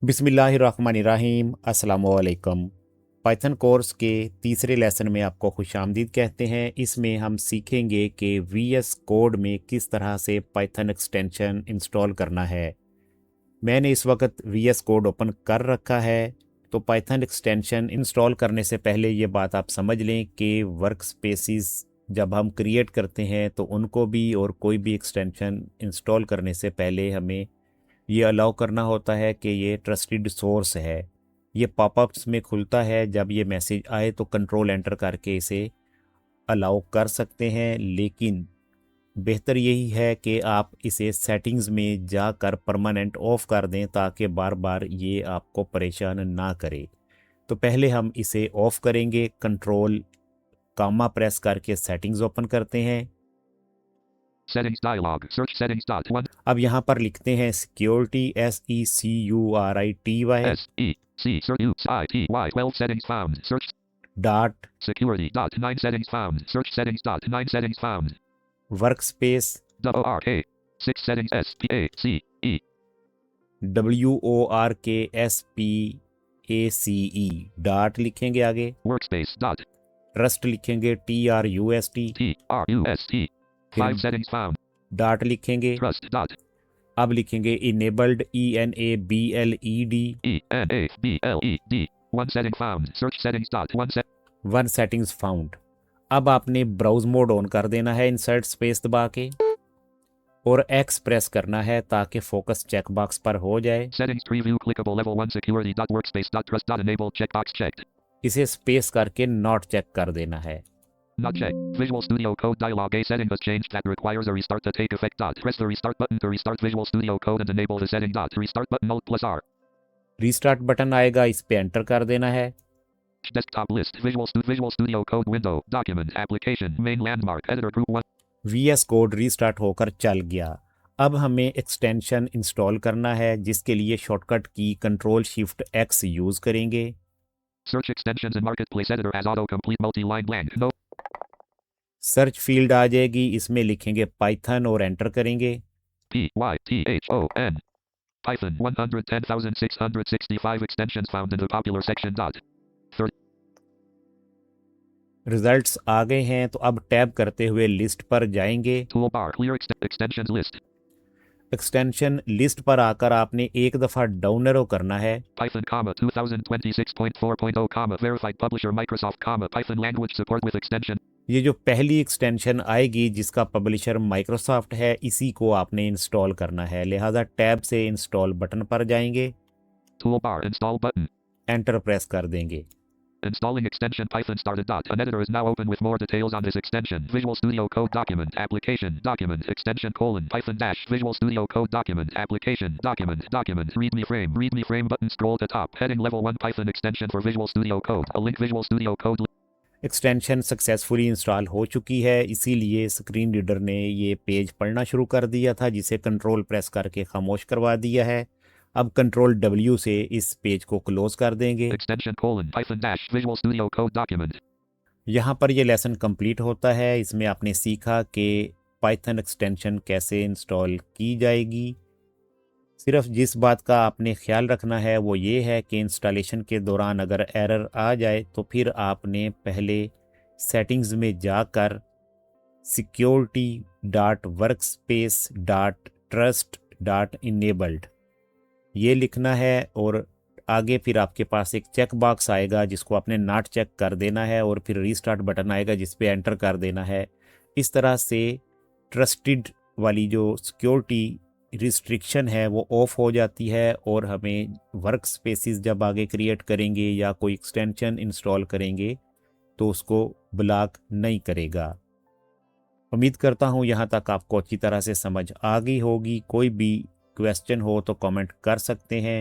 बिस्मिल्लाहिर्रहमानिर्रहीम अस्सलामुअलैकुम। Python course के तीसरे लेसन में आपको खुशामदीद कहते हैं। इसमें हम सीखेंगे कि वीएस कोड में किस तरह से पाइथन एक्सटेंशन इंस्टॉल करना है। मैंने इस वक्त वीएस कोड ओपन कर रखा है। तो पाइथन एक्सटेंशन इंस्टॉल करने से पहले ये बात आप समझ लें कि वर्क स्पेसिस जब हम क्रिएट करते हैं तो उनको भी और कोई भी एक्सटेंशन इंस्टॉल करने से पहले हमें ये अलाउ करना होता है कि ये ट्रस्टेड सोर्स है। ये पॉपअप्स में खुलता है, जब ये मैसेज आए तो कंट्रोल एंटर करके इसे अलाउ कर सकते हैं। लेकिन बेहतर यही है कि आप इसे सेटिंग्स में जाकर परमानेंट ऑफ कर दें ताकि बार बार ये आपको परेशान ना करे। तो पहले हम इसे ऑफ करेंगे। कंट्रोल कामा प्रेस करके सेटिंग्स ओपन करते हैं। Settings dialog. Search settings dot one. अब यहाँ पर लिखते हैं security SECURITY SEC U I T Y 12 settings found. Search dot security dot 9 settings found. Search settings dot 9 settings found. Work space WORK 6 settings SPACE. WORKSPACE dot लिखेंगे। आगे Workspace dot trust लिखेंगे TRUST। TRUST 5 फिर settings found. Dot लिखेंगे। Trust dot अब लिखेंगे enabled ENABLED ENABLED 1 setting found. Search settings dot 1 set. One settings found. अब आपने browse mode on कर देना है इंसर्ट स्पेस दबा के और एक्स प्रेस करना है ताकि फोकस चेक बॉक्स पर हो जाए। Settings preview clickable level 1 security dot workspace dot trust dot enable checkbox checked. इसे स्पेस करके नॉट चेक कर देना है। Not checked. Visual Studio Code dialog. A setting was changed that requires a restart to take effect. Dot. Press the restart button to restart Visual Studio Code and enable the setting. Dot. Restart button Alt plus R. Restart button आएगा, इस पे enter कर देना है। Desktop list. Visual Studio Code window. Document. Application. Main landmark. Editor group 1. VS Code restart होकर चल गया। अब हमें एक्सटेंशन इंस्टॉल करना है, जिसके लिए शॉर्टकट की कंट्रोल शिफ्ट एक्स यूज़ करेंगे। Search extensions in Marketplace Editor as autocomplete multi-line blank. No. Search field आ जाएगी, इसमें लिखेंगे पाइथन और एंटर करेंगे। PYTHON. Python 110,665 extensions found in the popular section. Dot. Results आ गए हैं, तो अब टैब करते हुए लिस्ट पर जाएंगे। Toolbar. Clear extensions list. Extension list पर आकर आपने एक दफ़ा डाउन एरो करना है। Python, 2026.4.0, verified publisher Microsoft, Python language support with extension. ये जो पहली एक्सटेंशन आएगी जिसका पब्लिशर माइक्रोसॉफ्ट है, इसी को आपने इंस्टॉल करना है। लिहाजा टैब से इंस्टॉल बटन पर जाएंगे, Toolbar. Install button. Enter press कर देंगे। Installing extension Python started. Dot. An editor is now open with more details on this extension. Visual Studio Code document. Application. Document. Extension Python dash. Visual Studio Code document. Application. Document. Document. Readme frame. Readme frame button. Scroll to top. Heading level 1 Python extension for Visual Studio Code. A link Visual Studio Code. Extension successfully install हो चुकी है, इसीलिए screen reader ने ये page पढ़ना शुरू कर दिया था, जिसे कंट्रोल प्रेस करके खामोश करवा दिया है। अब कंट्रोल W से इस पेज को क्लोज कर देंगे। Extension Python dash Visual Studio Code document. यहाँ पर ये लेसन कंप्लीट होता है। इसमें आपने सीखा कि पाइथन एक्सटेंशन कैसे इंस्टॉल की जाएगी। सिर्फ जिस बात का आपने ख्याल रखना है वो ये है कि इंस्टॉलेशन के दौरान अगर एरर आ जाए तो फिर आपने पहले सेटिंग्स में जाकर security.workspace.trust.enabled ये लिखना है और आगे फिर आपके पास एक चेक बॉक्स आएगा जिसको आपने नॉट चेक कर देना है और फिर रीस्टार्ट बटन आएगा जिस पे एंटर कर देना है। इस तरह से ट्रस्टेड वाली जो सिक्योरिटी रिस्ट्रिक्शन है वो ऑफ हो जाती है और हमें वर्क स्पेसिस जब आगे क्रिएट करेंगे या कोई एक्सटेंशन इंस्टॉल करेंगे तो उसको ब्लॉक नहीं करेगा। उम्मीद करता हूँ यहाँ तक आपको अच्छी तरह से समझ आ गई होगी। कोई भी क्वेश्चन हो तो कमेंट कर सकते हैं।